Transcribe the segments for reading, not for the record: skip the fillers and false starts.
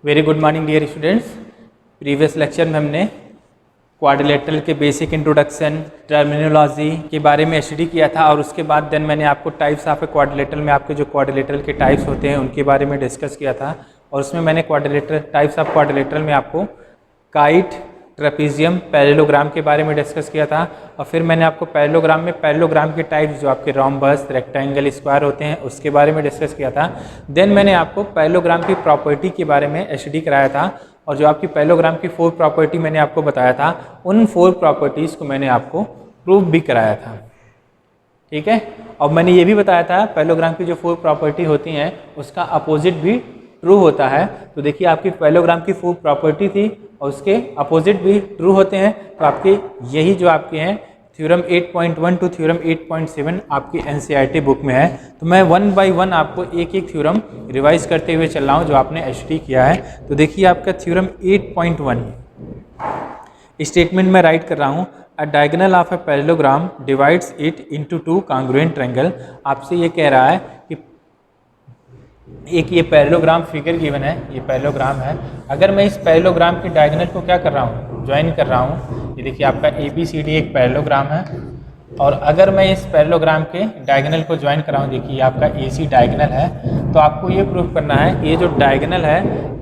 Very good morning dear students. Previous lecture में हमने quadrilateral के बेसिक इंट्रोडक्शन, टर्मिनोलॉजी के बारे में स्टडी किया था और उसके बाद देन मैंने आपको टाइप्स ऑफ क्वाड्रिलेटरल में आपके जो क्वाड्रिलेटरल के टाइप्स होते हैं उनके बारे में डिस्कस किया था। और उसमें मैंने क्वाड्रिलेटरल टाइप्स ऑफ क्वाड्रिलेटरल में आपको काइट, ट्रेपीजियम, पैरेललोग्राम के बारे में डिस्कस किया था। और फिर मैंने आपको पैरेललोग्राम के टाइप्स जो आपके रोम्बस, रेक्टेंगल, स्क्वायर होते हैं उसके बारे में डिस्कस किया था। देन मैंने आपको पैरेललोग्राम की प्रॉपर्टी के बारे में स्टडी कराया था और जो आपकी पैरेललोग्राम की 4 प्रॉपर्टी मैंने आपको बताया था, उन 4 प्रॉपर्टीज़ को मैंने आपको प्रूव भी कराया था। ठीक है, और मैंने ये भी बताया था पैरेललोग्राम की जो 4 प्रॉपर्टी होती हैं उसका अपोजिट भी ट्रू होता है। तो देखिए आपकी पैरेललोग्राम की 4 प्रॉपर्टी थी और उसके अपोजिट भी ट्रू होते हैं। तो आपके यही जो आपके हैं थ्योरम 8.1 टू थ्योरम 8.7 आपकी एनसीईआरटी बुक में है। तो मैं 1 बाय 1 आपको एक एक थ्योरम रिवाइज करते हुए चल रहा हूँ जो आपने स्टडी किया है। तो देखिए आपका थ्योरम 8.1 स्टेटमेंट में राइट कर रहा हूँ, अ diagonal of a parallelogram divides it into 2 congruent triangle. आपसे ये कह रहा है कि एक ये पैरेललोग्राम फिगर गिवन है, ये पैरेललोग्राम है। अगर मैं इस पैरेललोग्राम के डायगोनल को क्या कर रहा हूँ, ज्वाइन कर रहा हूँ। ये देखिए आपका ABCD एक पैरेललोग्राम है और अगर मैं इस पैरेललोग्राम के डायगोनल को ज्वाइन कर रहा हूँ, देखिए आपका AC डायगोनल है। तो आपको ये प्रूफ करना है कि ये जो डायगोनल है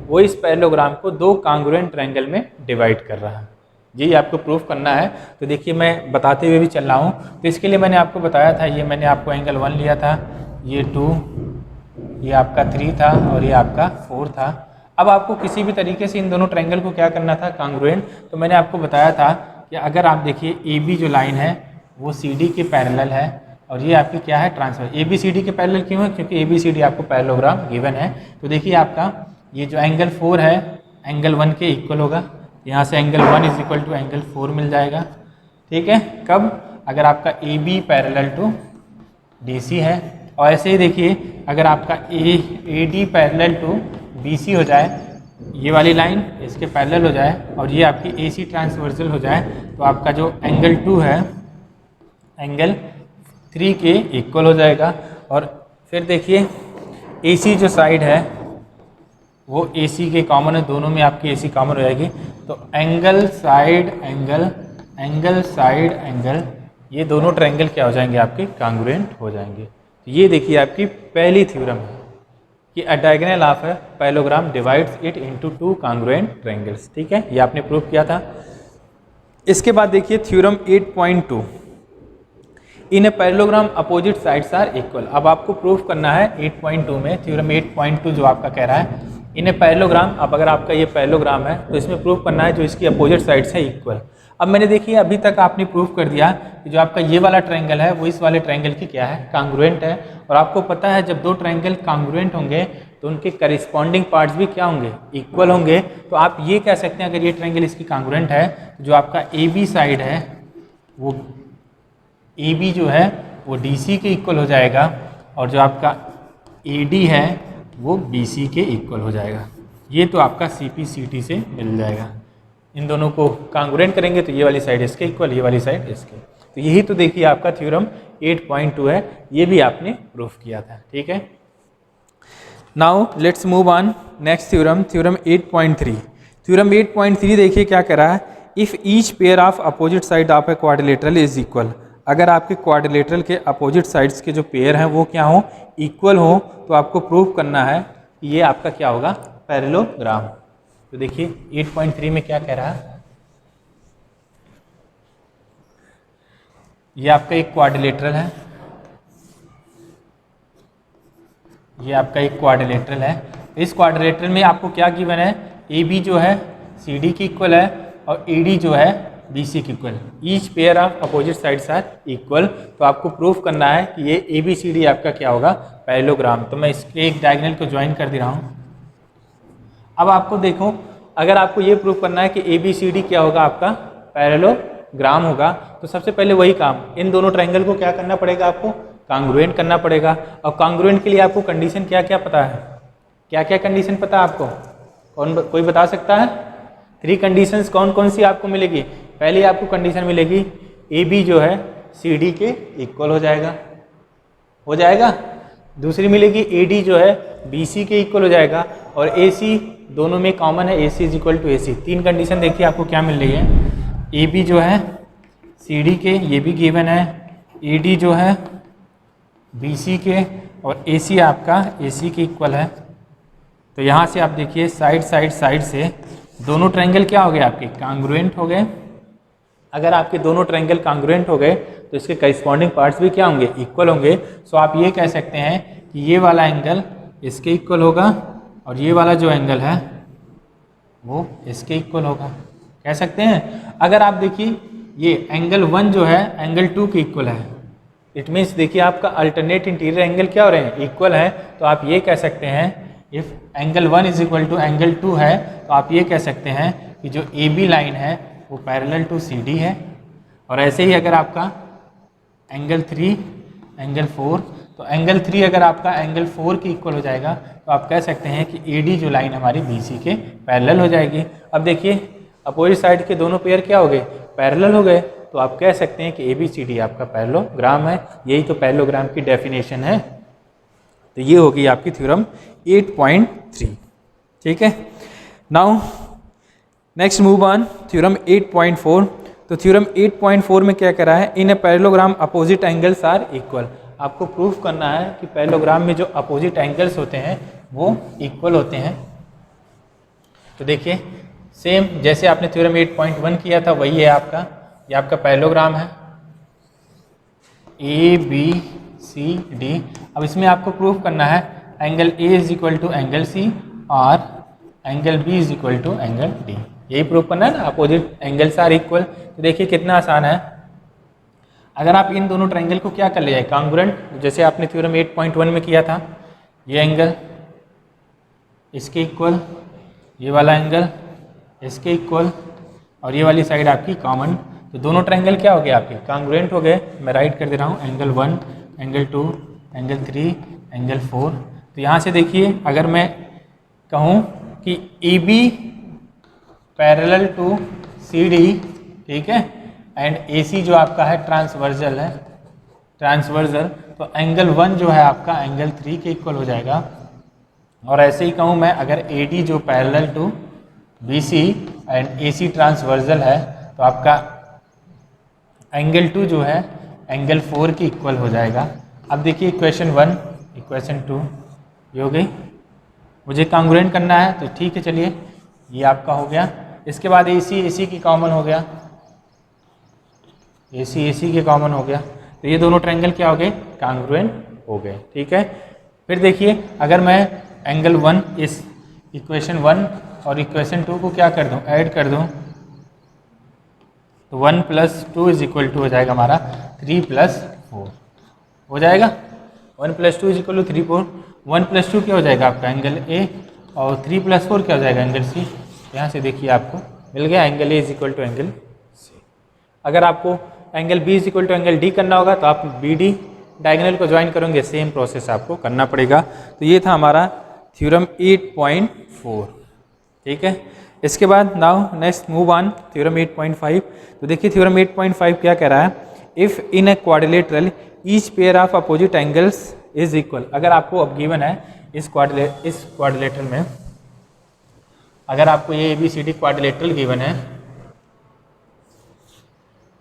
वो इस पैरेललोग्राम को 2 कांग्रुएंट ट्रायंगल में डिवाइड कर रहा है। यही आपको प्रूफ करना है। तो देखिए मैं बताते हुए भी चल रहा हूँ। तो इसके लिए मैंने आपको बताया था, ये मैंने आपको एंगल 1 लिया था, ये 2, ये आपका 3 था और ये आपका 4 था। अब आपको किसी भी तरीके से इन दोनों ट्रायंगल को क्या करना था, कांग्रुएंट। तो मैंने आपको बताया था कि अगर आप देखिए AB जो लाइन है वो CD के पैरेलल है और ये आपकी क्या है, ट्रांसफर। ABCD के पैरेलल क्यों है, क्योंकि ABCD आपको पैरेललोग्राम गिवन है। तो देखिए आपका ये जो एंगल 4 है एंगल 1 के इक्वल होगा। यहाँ से angle 1 is equal to angle 4 मिल जाएगा। ठीक है, कब, अगर आपका AB पैरेलल टू DC है। और ऐसे ही देखिए अगर आपका AD पैरेलल टू BC हो जाए, ये वाली लाइन इसके पैरेलल हो जाए और ये आपकी AC ट्रांसवर्सल हो जाए, तो आपका जो एंगल 2 है एंगल 3 के इक्वल हो जाएगा। और फिर देखिए AC जो साइड है वो AC के कॉमन है, दोनों में आपकी AC कॉमन हो जाएगी। तो angle side angle, angle side angle, ये दोनों ट्रायंगल क्या हो जाएंगे, आपके कांग्रुएंट हो जाएंगे। ये देखिए आपकी पहली थ्योरम है कि अ diagonal of a parallelogram divides it into 2 congruent triangles. ठीक है, ये आपने प्रूव किया था। इसके बाद देखिए theorem 8.2, in a parallelogram opposite sides are equal. अब आपको प्रूफ करना है 8.2 में, थ्योरम 8.2 जो आपका कह रहा है इन अ पैरेललोग्राम। अब अगर आपका ये पैरेललोग्राम है तो इसमें प्रूफ करना है जो इसकी अपोजिट साइड्स है इक्वल। अब मैंने देखिए अभी तक आपने प्रूफ कर दिया कि जो आपका ये वाला ट्रायंगल है वो इस वाले ट्रायंगल की क्या है, कांग्रुएंट है। और आपको पता है जब 2 ट्रायंगल कांग्रुएंट होंगे तो उनके करिस्पॉन्डिंग पार्ट्स भी क्या होंगे, इक्वल होंगे। तो आप ये कह सकते हैं अगर ये ट्रायंगल इसकी कांग्रुएंट है तो जो आपका AB साइड है वो AB जो है वो DC के इक्वल हो जाएगा और जो आपका AD है वो BC के इक्वल हो जाएगा। ये तो आपका CPCT से मिल जाएगा। इन दोनों को कांग्रुएंट करेंगे तो ये वाली साइड इसके इक्वल, ये वाली साइड इसके। तो यही तो देखिए आपका थ्योरम 8.2 है, ये भी आपने प्रूफ किया था। ठीक है, now let's move on next theorem, theorem 8.3। Theorem 8.3 देखिए क्या कह रहा है, if each pair of opposite side of a quadrilateral is equal. अगर आपके क्वाड्रिलेटरल के अपोजिट साइड्स के जो पेयर हैं वो क्या हो, इक्वल हो, तो आपको प्रूव करना है कि ये आपका क्या होगा, पैरेललोग्राम। तो देखिए 8.3 में क्या कह रहा है, ये आपका एक क्वाड्रिलेटरल है, ये आपका एक क्वाड्रिलेटरल है। इस क्वाड्रिलेटरल में आपको क्या गिवन है, AB जो है CD की इक्वल है और AD जो है BC की equal. Each pair of opposite sides are equal. तो आपको प्रूफ करना है कि ये ABCD आपका क्या होगा, पैरेललोग्राम। तो मैं इसके एक डायगोनल को ज्वाइन कर दे रहा हूँ। अब आपको देखो, अगर आपको ये प्रूफ करना है कि ABCD क्या होगा, आपका पैरेललोग्राम होगा, तो सबसे पहले वही काम, इन दोनों ट्रायंगल को क्या करना पड़ेगा, आपको कांग्रुएंट करना पड़ेगा। और कांग्रुएंट के लिए आपको कंडीशन क्या क्या पता है, क्या क्या कंडीशन पता है आपको, कोई बता सकता है? 3 कंडीशंस कौन कौन सी आपको मिलेगी? पहली आपको कंडीशन मिलेगी AB जो है CD के इक्वल हो जाएगा। दूसरी मिलेगी AD जो है BC के इक्वल हो जाएगा और AC दोनों में कॉमन है, ए सी इज इक्वल टू ए सी। तीन कंडीशन देखिए आपको क्या मिल रही है, ए बी जो है सी डी के, ये भी गिवन है, ए डी जो है बी सी के, और ए सी आपका ए सी के इक्वल है। तो यहाँ से आप देखिए साइड से दोनों ट्रायंगल क्या हो गए आपके, कांग्रुएंट हो गए। अगर आपके दोनों ट्रायंगल कांग्रुएंट हो गए तो इसके करिस्पॉन्डिंग पार्ट्स भी क्या होंगे, इक्वल होंगे। सो आप ये कह सकते हैं कि ये वाला एंगल इसके इक्वल होगा और ये वाला जो एंगल है वो इसके इक्वल होगा, कह सकते हैं। अगर आप देखिए ये एंगल 1 जो है एंगल 2 के इक्वल है, इट मीन्स देखिए आपका अल्टरनेट इंटीरियर एंगल क्या हो रहे हैं, इक्वल है। तो आप ये कह सकते हैं if angle 1 is equal to angle 2 है, तो आप ये कह सकते हैं कि जो ए बी लाइन है वो पैरेलल टू सी डी है। और ऐसे ही अगर आपका एंगल 3 एंगल 4, तो एंगल 3 अगर आपका एंगल 4 के इक्वल हो जाएगा तो आप कह सकते हैं कि ए डी जो लाइन हमारी बी सी के पैरेलल हो जाएगी। अब देखिए अपोजिट साइड के दोनों पेयर क्या हो गए, पैरेलल हो गए। तो आप कह सकते हैं कि ए बी सी डी आपका पैरेललोग्राम है। यही तो पैरेललोग्राम की डेफिनेशन है। तो ये होगी आपकी थ्योरम 8.3। ठीक है, now next move on theorem 8.4। तो थ्योरम 8.4 में क्या करा है, in a parallelogram opposite angles are equal. आपको प्रूफ करना है कि पैरेललोग्राम में जो अपोजिट एंगल्स होते हैं वो इक्वल होते हैं। तो देखिए सेम जैसे आपने थ्योरम 8.1 किया था वही है आपका, ये आपका पैरेललोग्राम है ए बी सी डी। अब इसमें आपको प्रूफ करना है angle A is equal to angle C और angle B is equal to angle D. यही प्रूफ करना है ना, अपोजिट एंगल्स आर इक्वल। तो देखिए कितना आसान है। अगर आप इन दोनों ट्रायंगल को क्या कर ले जाए, कांग्रुएंट, जैसे आपने थ्योरम 8.1 में किया था, ये एंगल इसके इक्वल, ये वाला एंगल इसके इक्वल और ये वाली साइड आपकी कॉमन। तो दोनों ट्रायंगल क्या हो गए आपके, कांग्रुएंट हो गए। मैं राइट कर दे रहा हूँ, एंगल 1 एंगल 2 एंगल 3 एंगल 4। तो यहाँ से देखिए अगर मैं कहूँ कि A B parallel to C D, ठीक है, एंड ए सी जो आपका है ट्रांसवर्जल है, ट्रांसवर्जल, तो एंगल 1 जो है आपका एंगल 3 के इक्वल हो जाएगा। और ऐसे ही कहूँ मैं अगर ए डी जो parallel to B C and A C transversal है, तो आपका एंगल 2 जो है एंगल 4 के इक्वल हो जाएगा। अब देखिए इक्वेशन 1 इक्वेशन 2 ये हो गई। मुझे कांग्रुएंट करना है तो ठीक है, चलिए ये आपका हो गया। इसके बाद ए सी की कॉमन हो गया, ए सी के कॉमन हो गया। तो ये दोनों ट्रायंगल क्या हो गए, कांग्रुएंट हो गए। ठीक है, फिर देखिए अगर मैं एंगल 1 इस इक्वेशन 1 और इक्वेशन 2 को क्या कर दूं, ऐड कर दूं, तो 1 + 2 इज इक्वल टू हो जाएगा हमारा 3 + 4 हो जाएगा। 1 + 2 इज इक्वल टू 3 4। 1 + 2 क्या हो जाएगा आपका एंगल ए और 3 + 4 क्या हो जाएगा एंगल सी। यहाँ से देखिए आपको मिल गया angle A is equal to angle C. अगर आपको angle B is equal to angle D करना होगा तो आप बी डी डायगोनल को ज्वाइन करोगे, सेम प्रोसेस आपको करना पड़ेगा। तो ये था हमारा थ्योरम 8.4। ठीक है, इसके बाद now next move on theorem 8.5। तो देखिए थ्योरम 8.5 क्या कह रहा है, if in a quadrilateral each pair of opposite angles is equal. अगर आपको अब गिवन है इस क्वाड्रिलेटरल में, अगर आपको ये ABCD क्वाड्रिलेटरल गिवन है,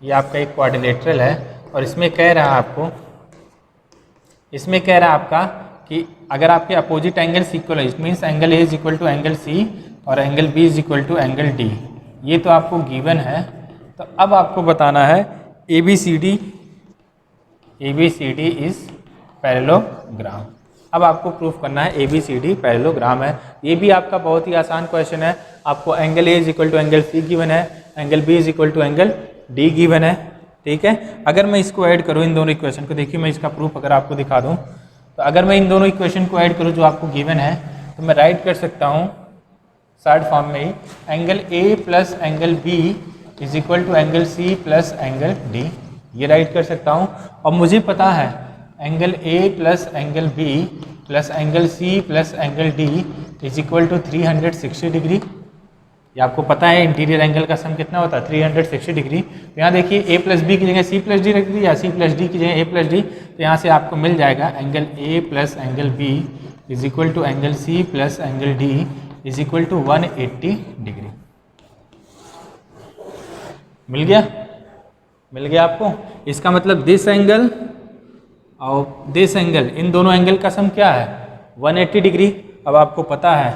ये आपका एक क्वाड्रिलेटरल है और इसमें कह रहा है आपको, इसमें कह रहा है आपका कि अगर आपके अपोजिट एंगल्स इक्वल है, it means angle A is equal to angle C और angle B is equal to angle D. ये तो आपको गिवन है। तो अब आपको बताना है ABCD इज पैरेललोग्राम। अब आपको प्रूफ करना है ABCD पैरेललोग्राम है। ये भी आपका बहुत ही आसान क्वेश्चन है। आपको angle A is equal to angle C given है, angle B is equal to angle D given है। ठीक है, अगर मैं इसको ऐड करूँ इन दोनों इक्वेशन को, देखिए मैं इसका प्रूफ अगर आपको दिखा दूँ, तो अगर मैं इन दोनों इक्वेशन को ऐड करूँ जो आपको गिवन है, तो मैं राइट कर सकता हूँ शॉर्ट फॉर्म में ही, angle A plus angle B is equal to angle C plus angle D. ये राइट कर सकता हूँ। और मुझे पता है angle A plus angle B plus angle C plus angle D is equal to 360 degree. ये आपको पता है इंटीरियर एंगल का सम कितना होता है, 360 डिग्री। तो यहाँ देखिए ए प्लस बी की जगह सी प्लस डी रख दी या सी प्लस डी की जगह ए प्लस डी। तो यहाँ से आपको मिल जाएगा angle A plus angle B is equal to angle C plus angle D is equal to 180 degree. मिल गया आपको। इसका मतलब दिस एंगल और दिस एंगल, इन दोनों एंगल का सम क्या है 180 डिग्री। अब आपको पता है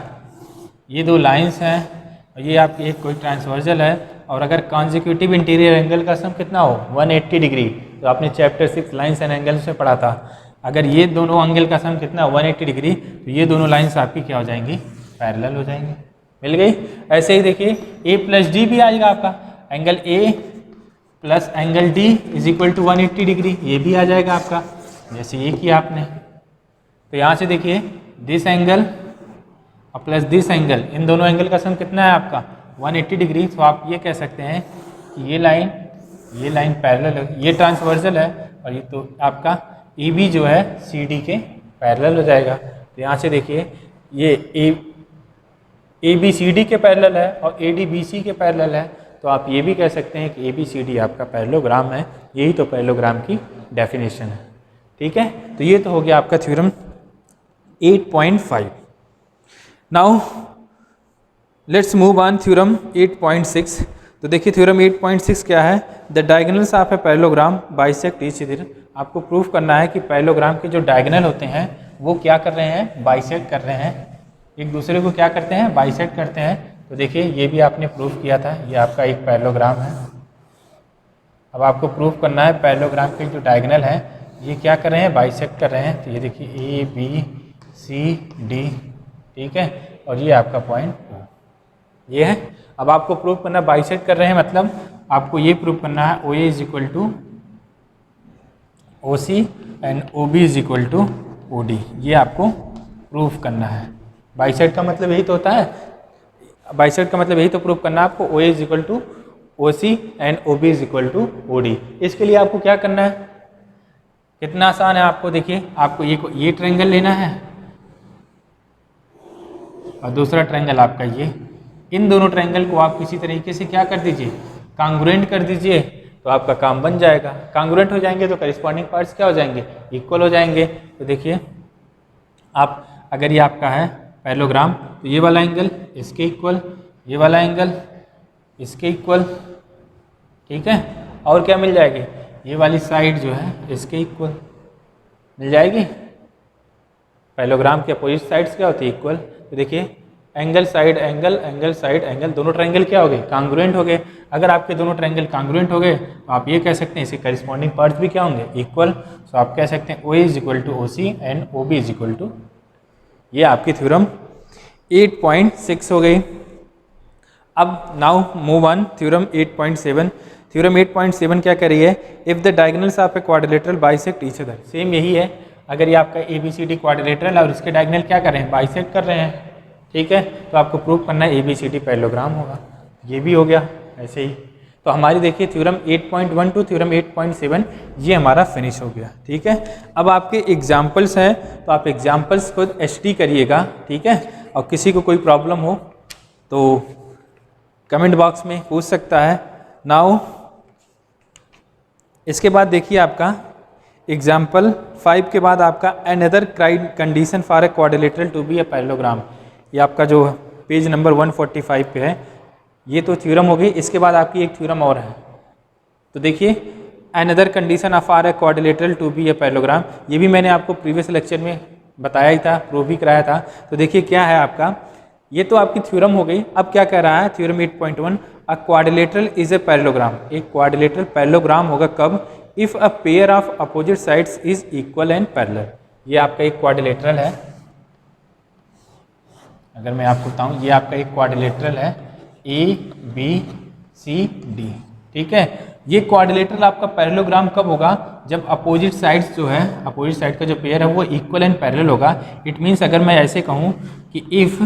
ये दो लाइंस हैं और ये आपकी एक कोई ट्रांसवर्जल है, और अगर कॉन्जिक्यूटिव इंटीरियर एंगल का सम कितना हो 180 डिग्री, तो आपने चैप्टर 6 लाइंस एंड एंगल्स में पढ़ा था। अगर ये दोनों एंगल का सम कितना 180 डिग्री, तो ये दोनों लाइंस आपकी क्या हो जाएंगी, पैरेलल हो जाएंगी। मिल गई। ऐसे ही देखिए ए प्लस डी भी आएगा आपका, angle A plus angle D is equal to 180 degree, ये भी आ जाएगा आपका, जैसे ये किया आपने। तो यहाँ से देखिए दिस एंगल और प्लस दिस एंगल, इन दोनों एंगल का सम कितना है आपका 180 डिग्री। तो आप ये कह सकते हैं कि ये लाइन पैरेलल है, ये ट्रांसवर्जल है, और ये तो आपका ए बी जो है सी डी के पैरेलल हो जाएगा। तो यहाँ से देखिए ये ए बी सी डी के पैरेलल है और ए डी बी सी के पैरेलल है, तो आप ये भी कह सकते हैं कि ए बी सी डी आपका पैरेललोग्राम है। यही तो पैरेललोग्राम की डेफिनेशन है। ठीक है, तो ये तो हो गया आपका theorem 8.5। Now let's move on theorem 8.6। तो देखिए थ्योरम 8.6 क्या है, the diagonals of a parallelogram bisect each other. आपको प्रूफ करना है कि पैरेललोग्राम के जो डायगोनल होते हैं वो क्या कर रहे हैं, बाइसेक्ट कर रहे हैं, एक दूसरे को क्या करते हैं, बाइसेक्ट करते हैं। तो देखिए ये भी आपने प्रूफ किया था, ये आपका एक पैरेललोग्राम है। अब आपको प्रूफ करना है पैरेललोग्राम के जो डायगोनल है ये क्या कर रहे हैं, बाइसेक्ट कर रहे हैं। तो ये देखिए ए बी सी डी, ठीक है, और ये आपका पॉइंट ये है। अब आपको प्रूफ करना बाइसेक्ट कर रहे हैं, मतलब आपको ये प्रूफ करना है O A is equal to O C and O B is equal to O D, ये आपको प्रूफ करना है। बाइसेक्ट का मतलब यही तो होता है, बाइसेक्ट का मतलब यही तो प्रूफ करना है आपको, O A is equal to O C and O B is equal to O D. इसके लिए आपको क्या करना है, कितना आसान है। आपको देखिए आपको ये ट्रायंगल लेना है और दूसरा ट्रायंगल आपका ये, इन दोनों ट्रायंगल को आप किसी तरीके से क्या कर दीजिए, कांग्रुएंट कर दीजिए, तो आपका काम बन जाएगा। कांग्रुएंट हो जाएंगे तो करिस्पॉन्डिंग पार्ट्स क्या हो जाएंगे, इक्वल हो जाएंगे। तो देखिए आप अगर ये आपका है पैरेललोग्राम, तो ये वाला एंगल इसके इक्वल, ये वाला एंगल इसके इक्वल, ठीक है, और क्या मिल जाएगी, ये वाली साइड जो है इसके इक्वल मिल जाएगी। पैरेललोग्राम के अपोजिट साइड्स क्या होती है, इक्वल। तो देखिए angle side angle, angle side angle, दोनों ट्रायंगल क्या हो गए, कांग्रुएंट हो गए। अगर आपके दोनों ट्रायंगल कांग्रुएंट हो गए तो आप ये कह सकते हैं इसके करिस्पॉन्डिंग पार्ट्स भी क्या होंगे, इक्वल। सो आप कह सकते हैं O is equal to O C and O B is equal to, ये आपकी थ्योरम 8.6 हो गई। अब now move on theorem 8.7। Theorem 8.7 क्या कर रही है, if the diagonals of a quadrilateral bisect each other. Same यही है, अगर ये आपका A B C D quadrilateral और इसके डायगोनल क्या कर रहे हैं, बाइसेक्ट कर रहे हैं, ठीक है, तो आपको प्रूफ करना है A B C D parallelogram होगा। ये भी हो गया ऐसे ही। तो हमारी देखिए थ्योरम 8.1 टू थ्योरम 8.7 ये हमारा फिनिश हो गया। ठीक है, अब आपके एग्जाम्पल्स हैं, तो आप एग्जाम्पल्स को एचडी करिएगा, ठीक है, और किसी को कोई प्रॉब्लम हो तो कमेंट बॉक्स में पूछ सकता है। नाउ इसके बाद देखिए आपका एग्जाम्पल 5 के बाद आपका another condition for a quadrilateral to be a parallelogram, ये आपका जो पेज नंबर 145 पे है, ये तो थ्योरम हो गई। इसके बाद आपकी एक थ्योरम और है, तो देखिए another condition of or a quadrilateral to be a parallelogram, ये भी मैंने आपको प्रीवियस लेक्चर में बताया ही था, प्रूव भी कराया था। तो देखिए क्या है आपका, ये तो आपकी थ्योरम हो गई। अब क्या कह रहा है theorem 8.1, a quadrilateral is a parallelogram, एक क्वाड्रिलेटरल पैरेललोग्राम होगा कब, if a pair of opposite sides is equal and parallel. ये आपका एक क्वाड्रिलेटरल है, अगर मैं आपको बताऊं ये आपका एक क्वाड्रिलेटरल है ए बी सी डी, ठीक है। ये क्वाड्रिलेटरल आपका पैरेललोग्राम कब होगा, जब अपोजिट साइड्स जो है, अपोजिट साइड का जो पेयर है वो इक्वल एंड पैरेलल होगा। इट मीन्स अगर मैं ऐसे कहूँ कि if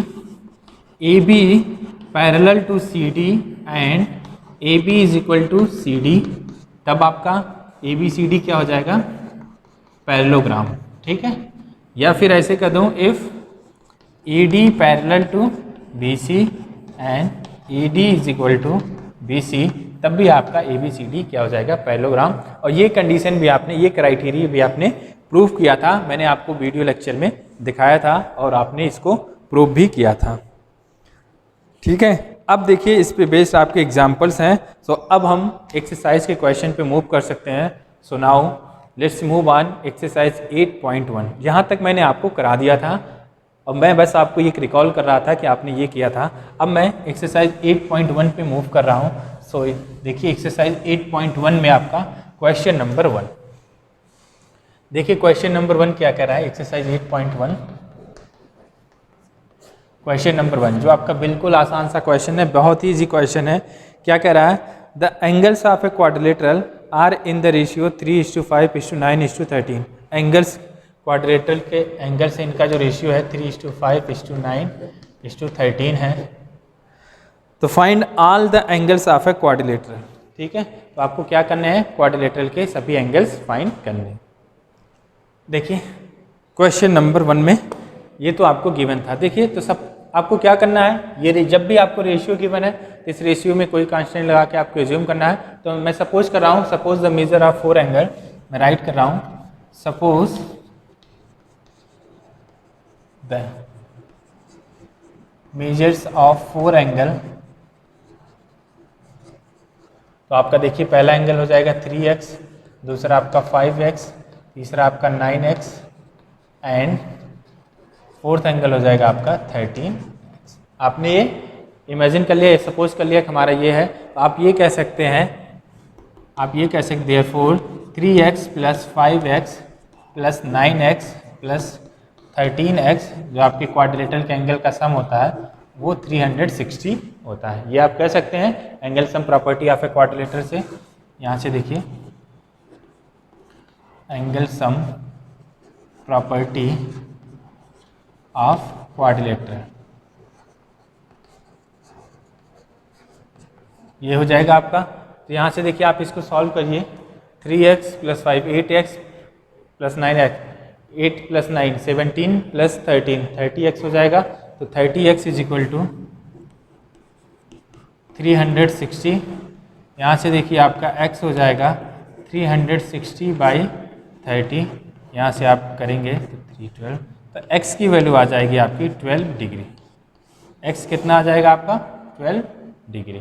A B parallel to C D and A B is equal to C D, तब आपका ए बी सी डी क्या हो जाएगा, पैरेललोग्राम, ठीक है। या फिर ऐसे कह दूँ if A D parallel to B C and A D is equal to B C, तब भी आपका ए बी सी डी क्या हो जाएगा, पैरेललोग्राम। और ये कंडीशन भी आपने, ये क्राइटेरिया भी आपने प्रूव किया था, मैंने आपको वीडियो लेक्चर में दिखाया था और आपने इसको प्रूव भी किया था। ठीक है। अब देखिए इस पे बेस्ड आपके एग्जांपल्स हैं। सो अब हम एक्सरसाइज के क्वेश्चन पे मूव कर सकते हैं। So now let's move on exercise 8.1। यहाँ तक मैंने आपको करा दिया था और मैं बस आपको ये रिकॉल कर रहा था कि आपने ये किया था। अब मैं एक्सरसाइज 8.1 पे मूव कर रहा हूँ। सो देखिए एक्सरसाइज 8.1 में आपका क्वेश्चन नंबर 1। देखिए क्वेश्चन नंबर 1 क्या कह रहा है। एक्सरसाइज 8.1 क्वेश्चन नंबर 1 जो आपका बिल्कुल आसान सा क्वेश्चन है, बहुत ही इजी क्वेश्चन है। क्या कह रहा है, the angles of a quadrilateral are in the ratio 3:5:9:13। Angles quadrilateral के एंगल से इनका जो रेशियो है 3:5:9:13 है। तो find all the angles of a quadrilateral. ठीक है, तो आपको क्या करना है, क्वाड्रिलेटरल के सभी एंगल्स फाइंड करने हैं। देखिए क्वेश्चन नंबर 1 में ये तो आपको गिवन था। देखिए तो सब आपको क्या करना है, ये जब भी आपको रेशियो गिवन है इस रेशियो में कोई कांस्टेंट लगा के आपको एज्यूम करना है। तो मैं सपोज कर रहा हूँ, suppose the measure of 4 angle, मैं राइट कर रहा हूँ, suppose the measures of 4 angle. तो आपका देखिए पहला एंगल हो जाएगा 3x, दूसरा आपका 5x, तीसरा आपका 9x एंड फोर्थ एंगल हो जाएगा आपका 13। आपने ये इमेजिन कर लिया, सपोज कर लिया कि हमारा ये है। तो आप ये कह सकते हैं, आप ये कह सकते हैं four 3x + 5x + 9x + 13x जो आपके क्वाड्रिलेटरल के एंगल का सम होता है वो 360 होता है। ये आप कह सकते हैं angle sum property of a quadrilateral से। यहाँ से देखिए angle sum property of quadrilateral, ये हो जाएगा आपका। तो यहाँ से देखिए आप इसको सॉल्व करिए, 3x + 5 8x + 9x, 8 + 9 17 + 13 30x हो जाएगा। तो 30x = 360। यहाँ से देखिए आपका x हो जाएगा 360/30। यहाँ से आप करेंगे तो 312, तो x की वैल्यू आ जाएगी आपकी 12 डिग्री। x कितना आ जाएगा आपका 12 डिग्री।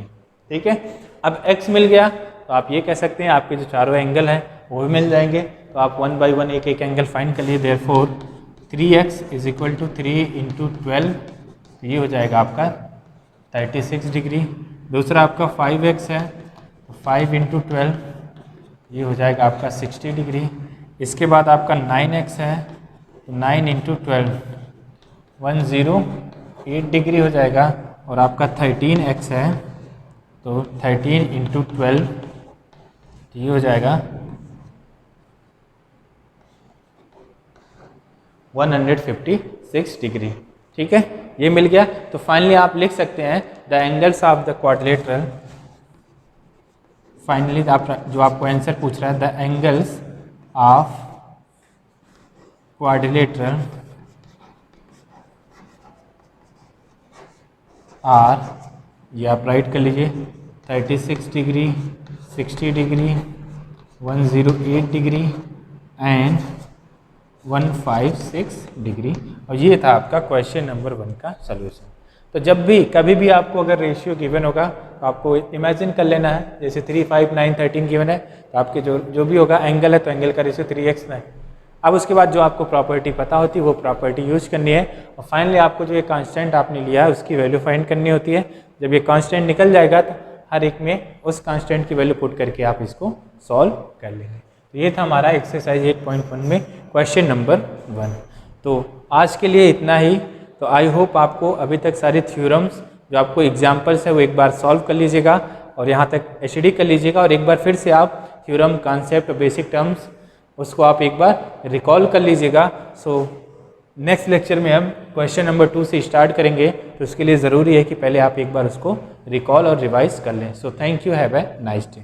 ठीक है, अब x मिल गया तो आप ये कह सकते हैं आपके जो चारों एंगल हैं वो भी मिल जाएंगे। तो आप 1 बाय 1 एक एक एंगल फाइंड कर लिए। देयरफॉर 3x = 3 × 12, तो ये हो जाएगा आपका 36 डिग्री। दूसरा आपका 5x है, तो 5 × 12 ये हो जाएगा आपका 60 डिग्री। इसके बाद आपका 9x है, तो 9 × 12 108 डिग्री हो जाएगा। और आपका 13x है, तो 13 × 12 ये हो जाएगा 156 डिग्री। ठीक है, ये मिल गया। तो फाइनली आप लिख सकते हैं the angles of the quadrilateral. Finally आप जो आपको आंसर पूछ रहा है, the angles of quadrilateral are, ये आप राइट कर लीजिए, 36 degree, 60 degree, 108 degree and 156 degree. और ये था आपका क्वेश्चन नंबर 1 का सलूशन। तो जब भी कभी भी आपको अगर रेशियो गिवन होगा तो आपको इमेजिन कर लेना है, जैसे 3 5 9 13 गिवन है तो आपके जो भी होगा एंगल है तो एंगल का रेशियो 3x है। अब उसके बाद जो आपको प्रॉपर्टी पता होती है वो प्रॉपर्टी यूज करनी है। और फाइनली आपको जो ये कांस्टेंट आपने लिया है उसकी वैल्यू फाइंड करनी होती है। जब ये कांस्टेंट निकल जाएगा तो हर एक में उस कांस्टेंट की वैल्यू पुट करके आप इसको सॉल्व कर लेंगे। तो ये था हमारा एक्सरसाइज 8.1 में क्वेश्चन नंबर 1। तो आज के लिए इतना ही। तो आई होप आपको अभी तक सारे थ्योरम्स जो आपको एग्जाम्पल्स है वो एक बार सॉल्व कर लीजिएगा और यहाँ तक एचडी कर लीजिएगा। और एक बार फिर से आप थ्योरम, कॉन्सेप्ट, बेसिक टर्म्स उसको आप एक बार रिकॉल कर लीजिएगा। सो नेक्स्ट लेक्चर में हम क्वेश्चन नंबर 2 से स्टार्ट करेंगे। तो उसके लिए ज़रूरी है कि पहले आप एक बार उसको रिकॉल और रिवाइज कर लें। So thank you, have a nice day.